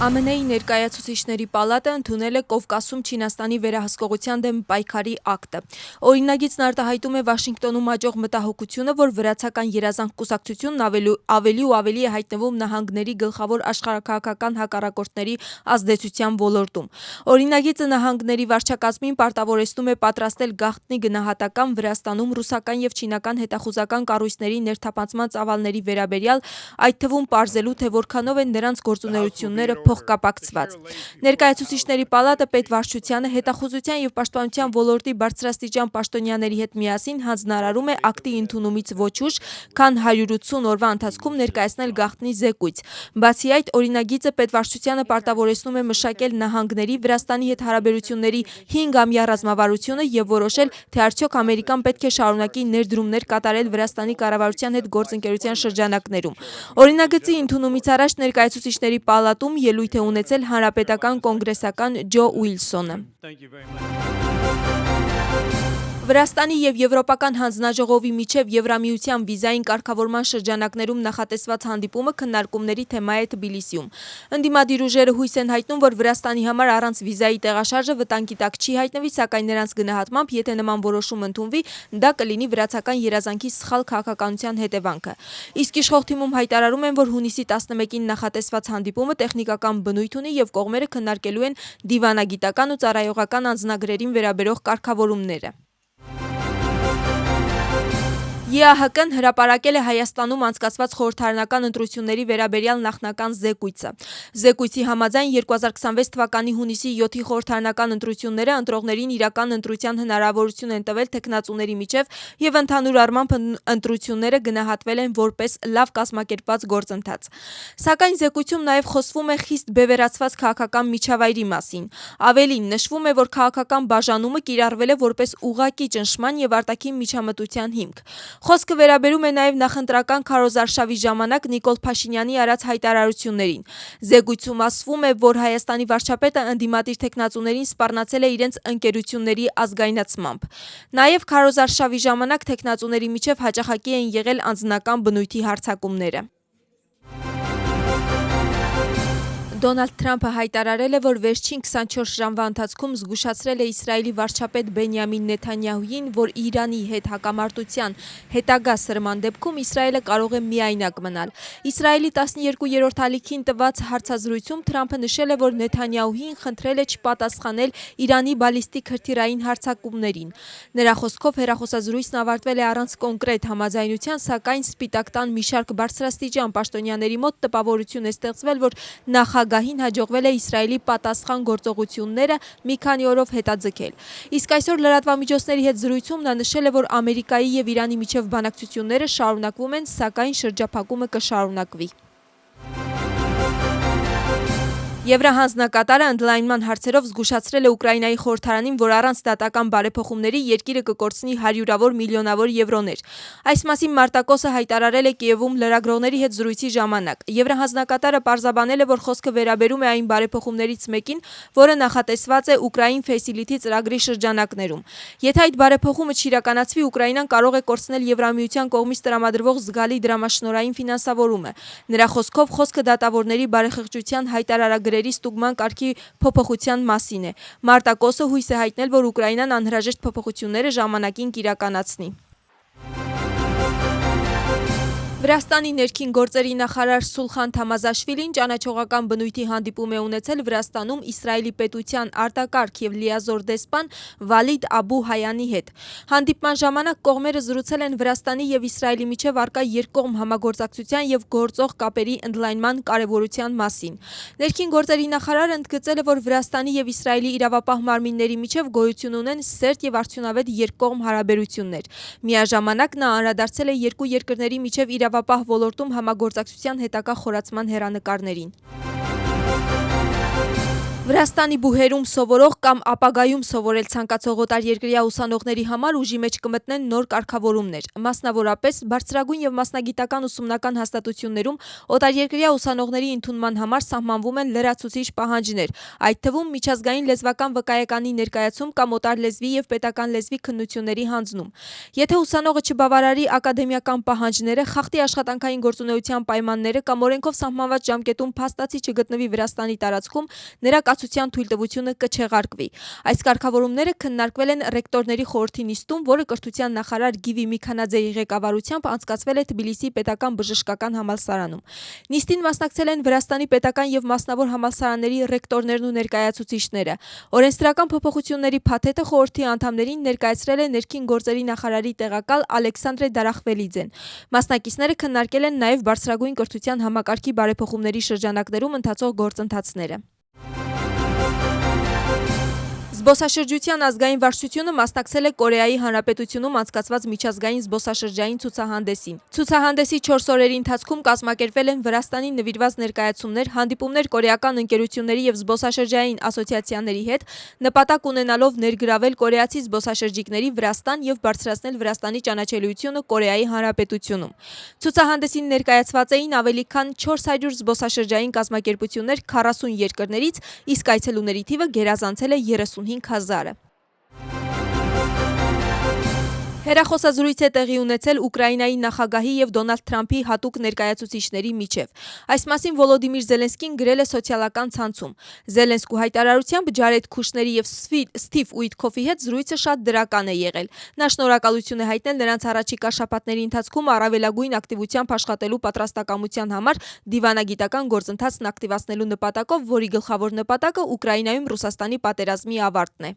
ԱՄՆ-ի ներկայացուցիչների պալատը ընդունել է Կովկասում Չինաստանի վերահսկողության դեմ պայքարի ակտը։ Օրինագիծն արտահայտում է Վաշինգտոնում աճող մտահոգությունը, որ վրացական երազանք կուսակցությունն ավելի ու ավելի է հայտնվում նահանգների գլխավոր աշխարհաքաղաքական հակառակորդների ազդեցության ոլորտում։ Օրինագիծը նահանգների վարչակազմին պարտավորեցնում է պատրաստել գաղտնի գնահատական Վրաստանում ռուսական և չինական հետախուզական կառույցների ներթափանցման ծավալների վերաբերյալ, այդ թվում պարզելու, թե որքանով են նրանց գործունեությունները փոխկապակցված։ Ներկայացուցիչների պալատը պետվարչությանը հետախուզության և պաշտպանության ոլորտի բարձրաստիճան պաշտոնյաների հետ միասին հանձնարարում է ակտի ընդունումից ոչ ուշ, քան 180 օրվա ընթացքում ներկայացնել գաղտնի զեկույց։ Բացի այդ, օրինագիծը պետվարչությանը պարտավորեցնում է մշակել նահանգների Վրաստանի հետ հարաբերությունների 5-ամյա ռազմավարությունը և որոշել, թե արդյոք Ամերիկան պետք է շարունակի ներդրումներ կատարել Վրաստանի կառավարության հետ գործընկերության շրջանակներում։ Օրինագծի ընդունումից առաջ ներկայացուցիչների պալատում ելույթ է ունեցել հանրապետական կոնգրեսական Ջո Ուիլսոնը։ Վրաստանի և Եվրոպական հանձնաժողովի միջև Եվրամիության վիզային կարգավորման շրջանակներում նախատեսված հանդիպումը քննարկումների թեմա է Թբիլիսիում։ Ընդդիմադիր ուժերը հույս են հայտնում, որ Վրաստանի համար առանց վիզայի տեղաշարժը վտանգի տակ չի հայտնվի, սակայն նրանց գնահատմամբ, եթե նման որոշում ընդունվի, դա կլինի վրացական երազանքի սխալ քաղաքականության հետևանքը։ Իսկ իշխող թիմում հայտարարում են, որ հունիսի 11-ին նախատեսված հանդիպումը տեխնիկական բնույթ ունի և կողմերը քննարկելու են դիվանագիտական ու ծառայողական անձնագրերին վերաբերող կարգավորումները։ ԵԱՀԿ-ն հրապարակել է Հայաստանում անցկացված խորհրդարանական ընտրությունների վերաբերյալ նախնական զեկույցը։ Զեկույցի համաձայն 2026 թվականի հունիսի 7-ի խորհրդարանական ընտրությունները ընտրողներին իրական ընտրության հնարավորություն են տվել թեկնածուների միջև և ընդհանուր առմամբ ընտրությունները գնահատվել են որպես լավ կազմակերպված գործընթաց։ Սակայն զեկույցում նաև խոսվում է խիստ բևեռացված քաղաքական միջավայրի մասին։ Ավելին, նշվում է, որ քաղաքական բաժանումը կիրառվել է որպես ուղղակի ճնշման և արտաքին միջամտության հիմք։ Խոսքը վերաբերում է նաև նախընտրական քարոզարշավի ժամանակ Նիկոլ Փաշինյանի արած հայտարարություններին։ Զեկույցում ասվում է, որ Հայաստանի վարչապետը ընդդիմադիր թեկնածուներին սպառնացել է իրենց ընկերությունների ազգայնացմամբ։ Նաև քարոզարշավի ժամանակ թեկնածուների միջև հաճախակի են եղել անձնական բնույթի հարձակումները։ Դոնալդ Թրամփը հայտարարել է, որ վերջին 24 ժամվա ընթացքում զգուշացրել է Իսրայելի վարչապետ Բենյամին Նեթանյահուին, որ Իրանի հետ հակամարտության հետագա սրման դեպքում Իսրայելը կարող է միայնակ մնալ։ Իսրայելի 12-րդ ալիքին տված հարցազրույցում Թրամփը նշել է, որ Նեթանյահուին խնդրել է չպատասխանել Իրանի բալիստիկ հրթիռային հարձակումներին։ Նրա խոսքով հեռախոսազրույցն ավարտվել է առանց կոնկրետ համաձայնության, սակայն Սպիտակ տան մի շարք բարձրաստիճան պաշտոնյաների մոտ տպավորություն է ստեղծվել, որ նախագահին հաջողվել է Իսրայելի պատասխան գործողությունները մի քանի օրով հետաձգել։ Իսկ այսօր լրատվամիջոցների հետ զրույցում նա նշել է, որ Ամերիկայի և Իրանի միջև բանակցությունները շարունակվում են, սակայն շրջափակումը կշարունակվի։ Եվրահանձնակատարը ընդլայնման հարցերով զգուշացրել է Ուկրաինայի խորհրդարանին, որ առանց դատական բարեփոխումների երկիրը կկորցնի հարյուրավոր միլիոնավոր եվրոներ։ Այս մասին Մարտակոսը հայտարարել է Կիևում լրագրողների հետ զրույցի ժամանակ։ Եվրահանձնակատարը պարզաբանել է, որ խոսքը վերաբերում է այն բարեփոխումներից մեկին, որը նախատեսված է Ուկրաին Facility ծրագրի շրջանակներում։ Եթե այդ բարեփոխումը չիրականացվի, Ուկրաինան կարող է կորցնել Եվրամիության կողմից տրամադրվող զգալի դրամաշնորհային ֆինանսավորումը։ Նրա խոսքով խոսքը դատավորների բարեխղճության հայտարարագրերի ստուգման կարգի փոփոխության մասին է։ Մարտակոսը հույս է հայտնել, որ Ուկրաինան անհրաժեշտ փոփոխությունները ժամանակին կիրականացնի։ Վրաստանի ներքին գործերի նախարար Սուլխան Թամազաշվիլին ճանաչողական բնույթի հանդիպում է ունեցել Վրաստանում Իսրայելի պետության արտակարգ և լիազոր դեսպան Վալիդ Աբու Հայանի հետ։ Հանդիպման ժամանակ կողմերը զրուցել են Վրաստանի և Իսրայելի միջև առկա երկկողմ համագործակցության և գործող կապերի ընդլայնման կարևորության մասին։ Ներքին գործերի նախարարը ընդգծել է, որ Վրաստանի և Իսրայելի իրավապահ մարմինների միջև գոյություն ունեն սերտ և արդյունավետ երկկողմ հարաբերություններ։ Միաժամանակ նա անդրադարձել է երկու երկրների միջև իրավապահ ոլորտում համագործակցության հետագա խորացման հեռանկարներին։ Վրաստանի բուհերում սովորող կամ ապագայում սովորել ցանկացող օտարերկրյա ուսանողների համար ուժի մեջ կմտնեն նոր կարգավորումներ։ Մասնավորապես, բարձրագույն եւ մասնագիտական ուսումնական հաստատություններում օտարերկրյա ուսանողների ընդունման համար սահմանվում են լրացուցիչ պահանջներ, այդ թվում միջազգային լեզվական վկայականի ներկայացում կամ օտար լեզվի եւ պետական լեզվի քննությունների հանձնում։ Եթե ուսանողը չբավարարի ակադեմիական պահանջները, խախտի աշխատանքային գործունեության պայմանները կամ օրենքով սահմանված ժամկետում փաստացի չգտնվի Վրաստանի տարածքում, նրա կացության թույլտվությունը կչեղարկվի։ Այս կարգավորումները քննարկվել են ռեկտորների խորհրդի նիստում, որը կրթության նախարար Գիվի Միքանաձեի ղեկավարությամբ անցկացվել է Թբիլիսի պետական բժշկական համալսարանում։ Նիստին մասնակցել են Վրաստանի պետական եւ մասնավոր համալսարանների ռեկտորներն ու ներկայացուցիչները։ Օրենսդրական փոփոխությունների փաթեթը խորհրդի անդամներին ներկայացրել է ներքին գործերի նախարարի տեղակալ Ալեքսանդրե Դարախվելիձեն։ Մասնակիցները քննարկել են նաեւ բարձրագույն կրթության համակարգի բարեփոխումների շրջանակներում ընթացող գործընթացները։ Զբոսաշրջության ազգային վարչությունը մասնակցել է Կորեայի Հանրապետությունում անցկացված միջազգային զբոսաշրջային ցուցահանդեսին։ Ցուցահանդեսի 4 օրերի ընթացքում կազմակերպվել են Վրաստանի նվիրված ներկայացումներ, հանդիպումներ կորեական ընկերությունների եւ զբոսաշրջային ասոցիացիաների հետ, նպատակ ունենալով ներգրավել կորեացի զբոսաշրջիկների Վրաստան եւ բարձրացնել Վրաստանի ճանաչելիությունը Կորեայի Հանրապետությունում։ Ցուցահանդեսին ներկայացված էին ավելի քան 400 զբոսաշրջային կազմակերպություններ 40 երկրներից, իսկ այցելուների թիվը գերազանցել է 35,000-ը։ Հեռախոսազրույց է տեղի ունեցել Ուկրաինայի նախագահի եւ Դոնալդ Թրամփի հատուկ ներկայացուցիչների միջև։ Այս մասին Վոլոդիմիր Զելենսկին գրել է սոցիալական ցանցում։ Զելենսկու հայտարարությամբ Ջարեդ Քուշների եւ Սթիվ Ուիտքոֆի հետ զրույցը շատ դրական է եղել։ Նա շնորհակալություն է հայտնել նրանց առաջիկա շաբաթների ընթացքում առավելագույն ակտիվությամբ աշխատելու պատրաստակամության համար դիվանագիտական գործընթացն ակտիվացնելու նպատակով, որի գլխավոր նպատակը Ուկրաինայում Ռուսաստանի պատերազմի ավարտն է։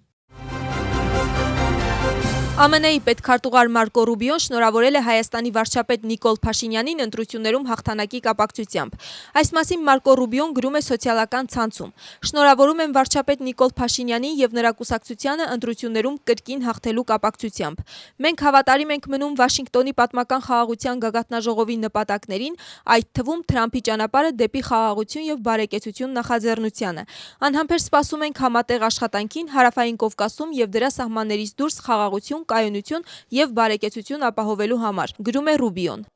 ԱՄՆ-ի պետքարտուղար Մարկո Ռուբիոն շնորհավորել է Հայաստանի վարչապետ Նիկոլ Փաշինյանին ընտրություններում հաղթանակի կապակցությամբ։ Այս մասին Մարկո Ռուբիոն գրում է սոցիալական ցանցում. «Շնորհավորում եմ վարչապետ Նիկոլ Փաշինյանին եւ նրա կուսակցությանը ընտրություններում կրկին հաղթելու կապակցությամբ։ Մենք հավատարիմ ենք մնում Վաշինգտոնի պատմական խաղաղության գագաթնաժողովի նպատակներին, այդ թվում Թրամփի ճանապարհը դեպի խաղաղություն եւ բարեկեցություն նախաձեռնությանը։ Անհամբեր սպասում ենք համատեղ աշխատանքին Հարավային Կովկասում եւ դրա սահմաններից դուրս խաղաղություն, կայունություն եւ բարեկեցություն ապահովելու համար», գրում է Ռուբիոն։